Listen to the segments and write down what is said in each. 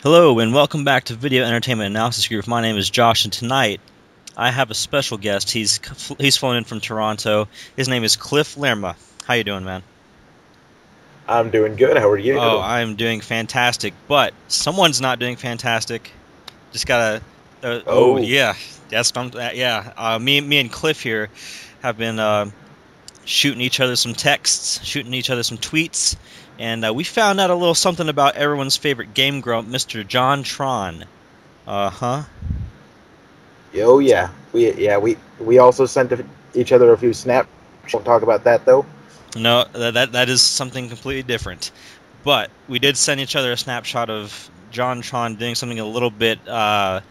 Hello and welcome back to Video Entertainment Analysis Group. My name is Josh, and tonight I have a special guest. He's flown in from Toronto. His name is Cliff Lerma. How you doing, man? I'm doing good. How are Oh, you? I'm doing fantastic, but someone's not doing fantastic. Just gotta. Oh Oh, yeah, yeah. Me and Cliff here have been shooting each other some texts, shooting each other some tweets, and we found out a little something about everyone's favorite game grump, Mr. JonTron. Uh-huh. oh yeah. We also sent each other a few snaps. Won't talk about that though. No, that is something completely different. But we did send each other a snapshot of JonTron doing something a little bit, I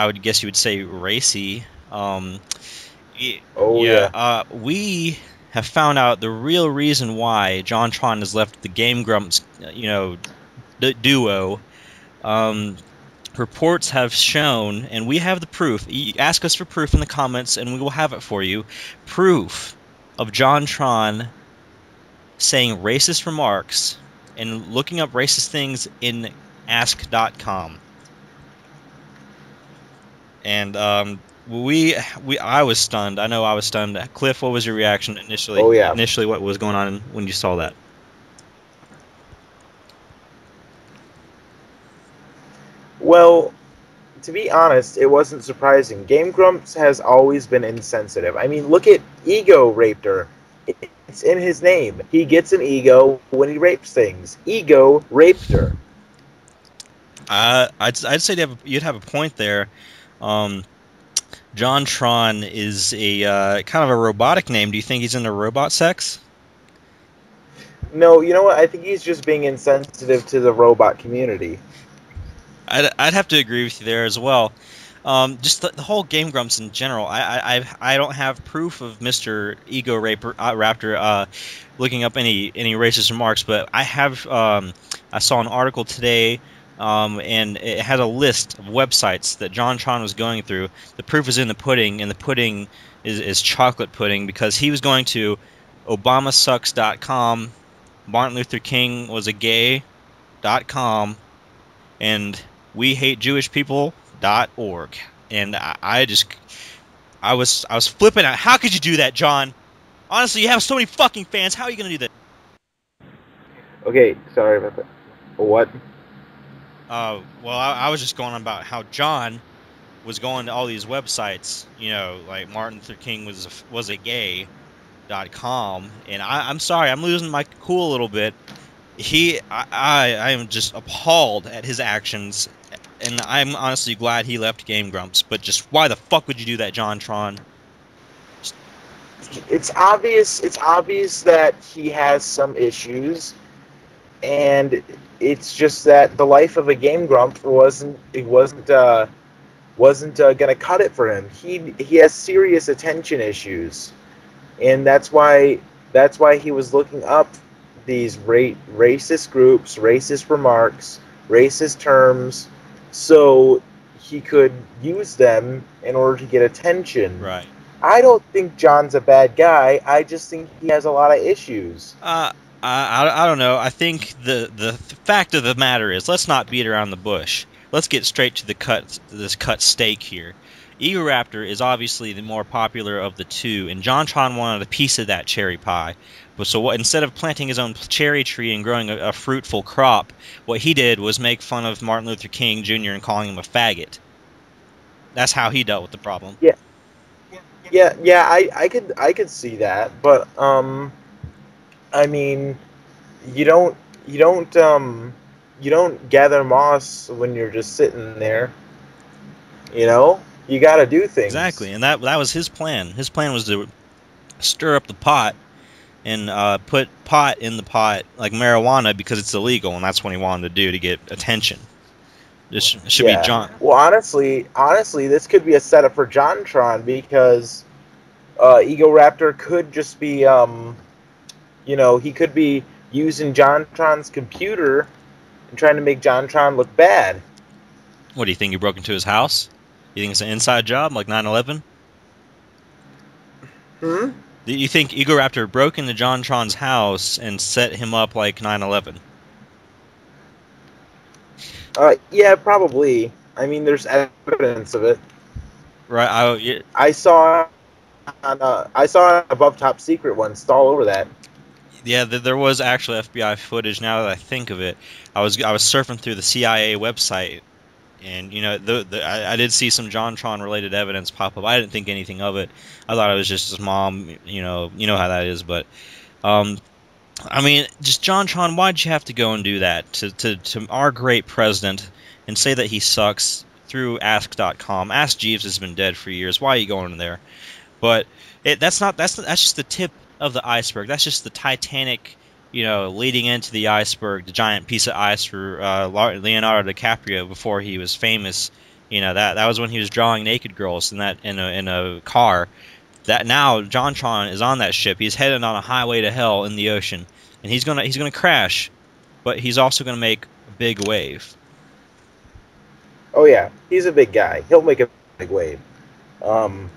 would guess you would say, racy. Oh Yeah, yeah. we have found out the real reason why JonTron has left the Game Grumps, duo. Um, Reports have shown, and we have the proof. Ask us for proof in the comments, and we will have it for you. Proof of JonTron saying racist remarks and looking up racist things in ask.com. And I was stunned. I know I was stunned. Cliff, what was your reaction initially? Oh yeah. Initially, what was going on when you saw that? Well, to be honest, it wasn't surprising. Game Grumps has always been insensitive. I mean, look at EgoRaptor. It's in his name. He gets an ego when he rapes things. EgoRaptor. I'd say you'd have a point there. Um, JonTron is a kind of a robotic name. Do you think he's into robot sex? No, you know what? I think he's just being insensitive to the robot community. I'd have to agree with you there as well. Just the whole Game Grumps in general. I don't have proof of Mr. Raptor looking up any racist remarks, but I have. I saw an article today, and it had a list of websites that JonTron was going through. The proof is in the pudding, and the pudding is chocolate pudding because he was going to ObamaSucks.com, Martin Luther King was a gay.com, and WeHateJewishPeople.org. And I was flipping out. How could you do that, John? Honestly, you have so many fucking fans. How are you gonna do that? Okay, sorry about that. What? Well, I was just going on about how John was going to all these websites, like Martin Luther King was a gay.com, and I'm sorry, I'm losing my cool a little bit. I am just appalled at his actions, and I'm honestly glad he left Game Grumps. But just why the fuck would you do that, JonTron? It's obvious. It's obvious that he has some issues, and it's just that the life of a game grump wasn't gonna cut it for him. He has serious attention issues, and that's why he was looking up these racist groups, racist remarks, racist terms, so he could use them in order to get attention. Right. I don't think John's a bad guy. I just think he has a lot of issues. I don't know. I think the fact of the matter is, let's not beat around the bush. Let's get straight to this cut steak here. EgoRaptor is obviously the more popular of the two, and JonTron wanted a piece of that cherry pie. But instead of planting his own cherry tree and growing a fruitful crop, what he did was make fun of Martin Luther King Jr. and calling him a faggot. That's how he dealt with the problem. Yeah, yeah. I could see that, but I mean, you don't you don't you don't gather moss when you're just sitting there. You got to do things. Exactly, and that was his plan. His plan was to stir up the pot and put pot in the pot like marijuana because it's illegal, and that's what he wanted to do to get attention. This should be Yeah. John. Well, honestly, this could be a setup for JonTron because EgoRaptor could just be he could be using JonTron's computer and trying to make JonTron look bad. What do you think? He broke into his house? You think it's an inside job like 9/11? Hmm? Do you think EgoRaptor broke into JonTron's house and set him up like 9/11? Yeah, probably. I mean, there's evidence of it. Right? Yeah, I saw above top secret ones all over that. yeah, there was actually FBI footage. Now that I think of it, I was surfing through the CIA website, and I did see some JonTron related evidence pop up. I didn't think anything of it. I thought it was just his mom. You know how that is. But um, I mean, just JonTron, why'd you have to go and do that to our great president and say that he sucks through Ask.com? Ask Jeeves has been dead for years. Why are you going there? But that's just the tip of the iceberg. That's just the Titanic, leading into the iceberg, the giant piece of ice for Leonardo DiCaprio before he was famous. That was when he was drawing naked girls in a car. That now JonTron is on that ship. He's headed on a highway to hell in the ocean, and he's gonna crash, but he's also gonna make a big wave. Oh yeah, he's a big guy. He'll make a big wave. Um,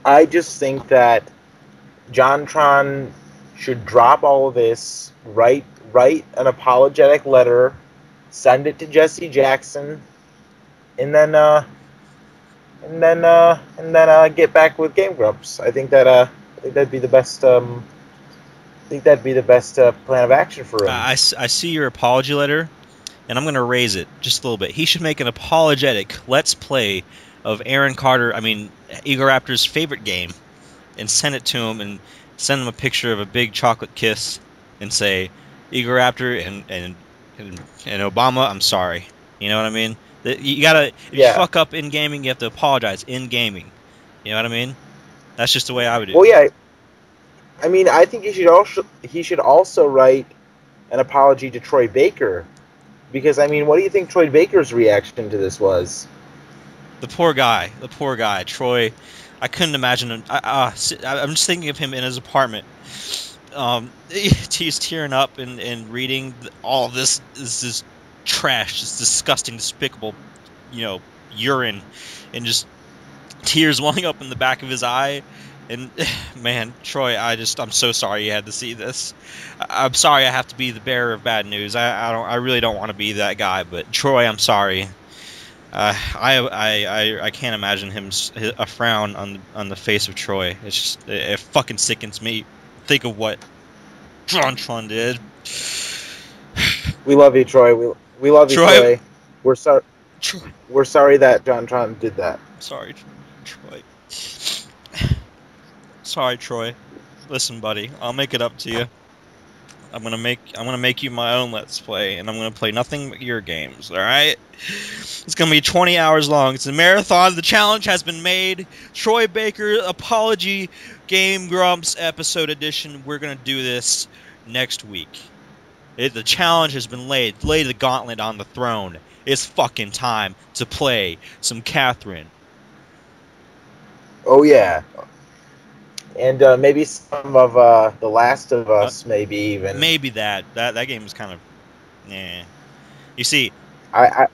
I just think that JonTron should drop all of this, write an apologetic letter, send it to Jesse Jackson, and then get back with Game Grumps. I think that'd be the best. I think that'd be the best plan of action for him. I see your apology letter, and I'm going to raise it just a little bit. He should make an apologetic Let's Play of Aaron Carter, EgoRaptor's favorite game, and send it to him, and send him a picture of a big chocolate kiss, and say, EgoRaptor and Obama, I'm sorry. You know what I mean? You gotta, if you fuck up in gaming, you have to apologize in gaming. You know what I mean? That's just the way I would do it. Well, yeah. I mean, I think he should also write an apology to Troy Baker, because I mean, what do you think Troy Baker's reaction to this was? The poor guy, Troy. I couldn't imagine him. I'm just thinking of him in his apartment. He's tearing up and reading all this trash, this disgusting, despicable, urine, and just tears welling up in the back of his eye. And man, Troy, I'm so sorry you had to see this. I'm sorry I have to be the bearer of bad news. I really don't want to be that guy, but Troy, I'm sorry. I can't imagine a frown on the face of Troy. It's just, it fucking sickens me. Think of what JonTron did. We love you, Troy. We love you, Troy. We're sorry. We're sorry that JonTron did that. Sorry, Troy. Sorry, Troy. Listen, buddy, I'll make it up to you. I'm gonna make you my own Let's Play, and I'm gonna play nothing but your games. All right? It's gonna be 20 hours long. It's a marathon. The challenge has been made. Troy Baker apology Game Grumps episode edition. We're gonna do this next week. The challenge has been laid. Lay the gauntlet on the throne. It's fucking time to play some Catherine. Oh yeah. And maybe some of The Last of Us, maybe even. Maybe that game was kind of, You see, I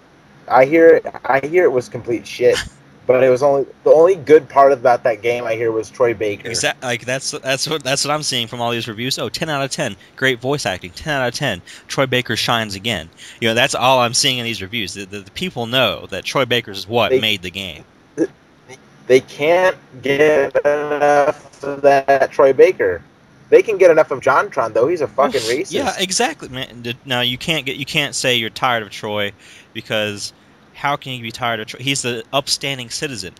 hear it was complete shit, but it was the only good part about that game I hear was Troy Baker. Exactly, like that's what I'm seeing from all these reviews. Oh, 10 out of 10, great voice acting. 10 out of 10, Troy Baker shines again. That's all I'm seeing in these reviews. The people know that Troy Baker is what made the game. They can't get enough of that Troy Baker. They can get enough of JonTron though. He's a fucking racist. Yeah, exactly, man. Now you can't say you're tired of Troy, because how can you be tired of Troy? He's the upstanding citizen.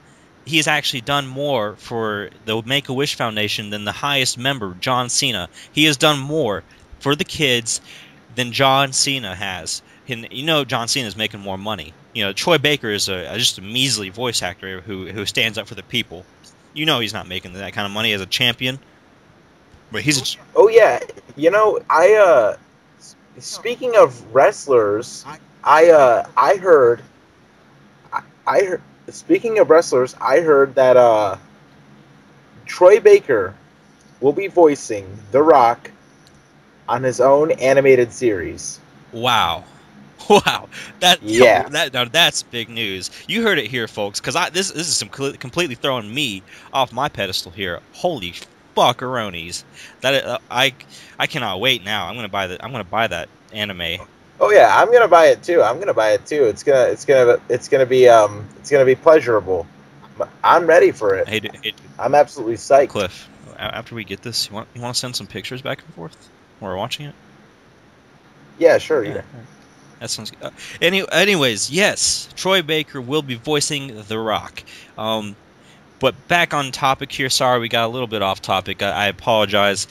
He has actually done more for the Make-A-Wish Foundation than the highest member, John Cena. He has done more for the kids than John Cena has. And John Cena is making more money. Troy Baker is just a measly voice actor who stands up for the people. He's not making that kind of money as a champion. But he's Oh yeah, speaking of wrestlers, I heard speaking of wrestlers, I heard that Troy Baker will be voicing The Rock on his own animated series. Wow. That's big news. You heard it here, folks. Because this is completely throwing me off my pedestal here. Holy fuckeronies! I cannot wait now. I'm gonna buy that anime. Oh yeah, I'm gonna buy it too. I'm gonna buy it too. It's gonna be pleasurable. I'm ready for it. Hey, I'm absolutely psyched. Cliff, after we get this, you want to send some pictures back and forth while we're watching it? Yeah, sure. Yeah. Yeah. That sounds good. Anyways, yes, Troy Baker will be voicing The Rock. But back on topic here. Sorry, we got a little bit off topic. I apologize.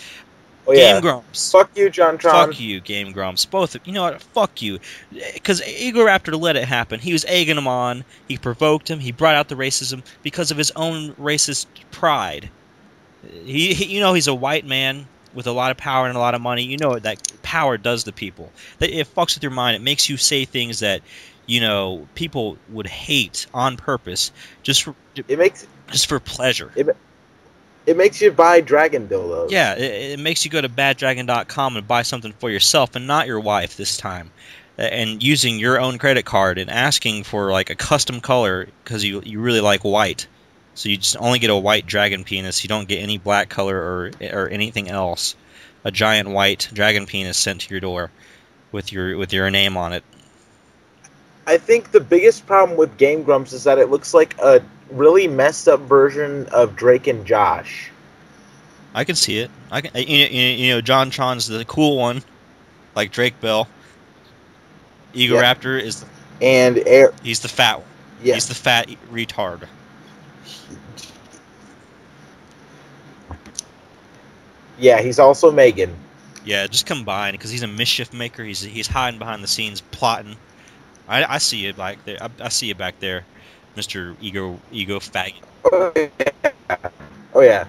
Oh Game yeah. Grumps. Fuck you, JonTron. Fuck you, Game Grumps. Both. You know what? Fuck you. Because EgoRaptor let it happen. He was egging him on. He provoked him. He brought out the racism because of his own racist pride. You know, he's a white man with a lot of power and a lot of money. You know what that power does to people. That it fucks with your mind. It makes you say things that, you know, people would hate on purpose just It makes for pleasure. it makes you buy dragon dildos. Yeah, it makes you go to baddragon.com and buy something for yourself and not your wife this time. And using your own credit card and asking for like a custom color because you really like white. So you just only get a white dragon penis. You don't get any black color or anything else. A giant white dragon penis sent to your door with your name on it. I think the biggest problem with Game Grumps is that it looks like a really messed up version of Drake and Josh. I can see it. You know, JonTron's the cool one, like Drake Bell. EgoRaptor is And he's the fat one. yeah. He's the fat retard. Yeah, he's also Megan. Yeah, just combine because he's a mischief maker. He's hiding behind the scenes, plotting. I see you back there. I see you back there, Mr. Ego faggot. Oh yeah.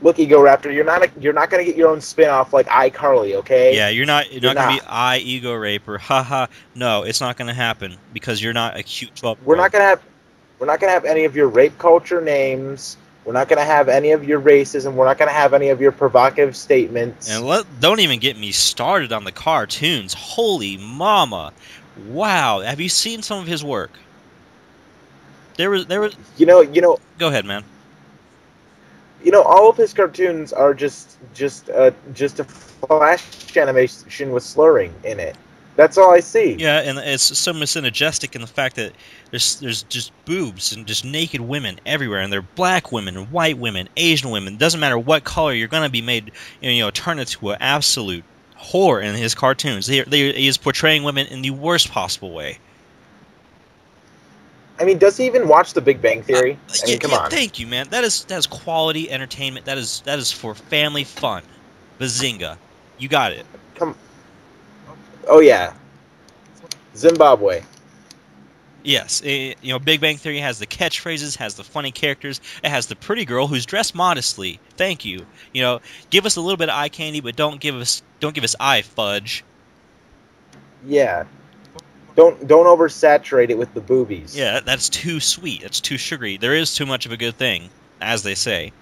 Look, EgoRaptor, you're not gonna get your own spin-off like iCarly, okay? Yeah, you're not You're gonna not. be ego raper. Haha. No, it's not gonna happen because you're not a cute 12. We're not gonna have any of your rape culture names. We're not gonna have any of your racism. We're not gonna have any of your provocative statements. And don't even get me started on the cartoons. Holy mama. Wow, have you seen some of his work? There was You know, Go ahead, man. all of his cartoons are just a flash animation with slurring in it. That's all I see. Yeah, and it's so misogynistic in the fact that there's just boobs and just naked women everywhere, and they're black women, white women, Asian women. Doesn't matter what color, you're gonna be made, turn into an absolute whore in his cartoons. He is portraying women in the worst possible way. I mean, does he even watch The Big Bang Theory? I mean, come on. Thank you, man. That is quality entertainment. That is for family fun. Bazinga, you got it. Come. Oh yeah. Zimbabwe. Yes, Big Bang Theory has the catchphrases, has the funny characters, it has the pretty girl who's dressed modestly. Thank you. Give us a little bit of eye candy, but don't give us eye fudge. Yeah. Don't oversaturate it with the boobies. Yeah, that's too sweet. That's too sugary. There is too much of a good thing, as they say.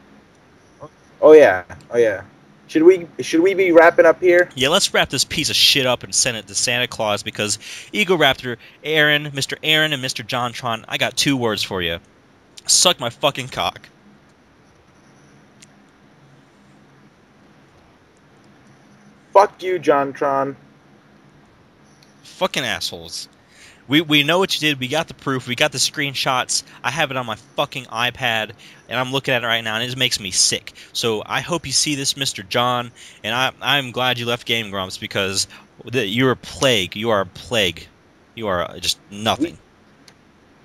Oh yeah. Oh yeah. Should we be wrapping up here? Yeah, let's wrap this piece of shit up and send it to Santa Claus because EgoRaptor, Mr. Aaron, and Mr. JonTron, I got 2 words for you. Suck my fucking cock. Fuck you, JonTron. Fucking assholes. We know what you did. We got the proof. We got the screenshots. I have it on my fucking iPad, and I'm looking at it right now, and it just makes me sick. So I hope you see this, Mr. John, and I'm glad you left Game Grumps because you're a plague. You are a plague. You are just nothing.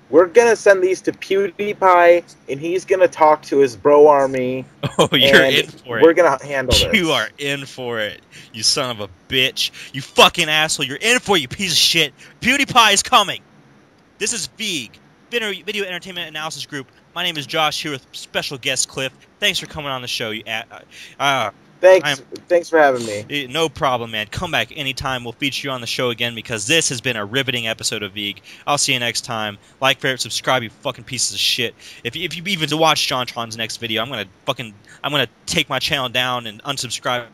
We're gonna send these to PewDiePie, and he's gonna talk to his bro army. Oh, you're in for it. We're gonna handle this. You are in for it, you son of a bitch. You fucking asshole. You're in for it, you piece of shit. PewDiePie is coming. This is VEG, Video Entertainment Analysis Group. My name is Josh, here with special guest Cliff. Thanks for coming on the show. Thanks for having me. No problem, man. Come back anytime. We'll feature you on the show again because this has been a riveting episode of VEG. I'll see you next time. Like, favorite, subscribe, you fucking pieces of shit. If you even watch JonTron's next video, I'm gonna take my channel down and unsubscribe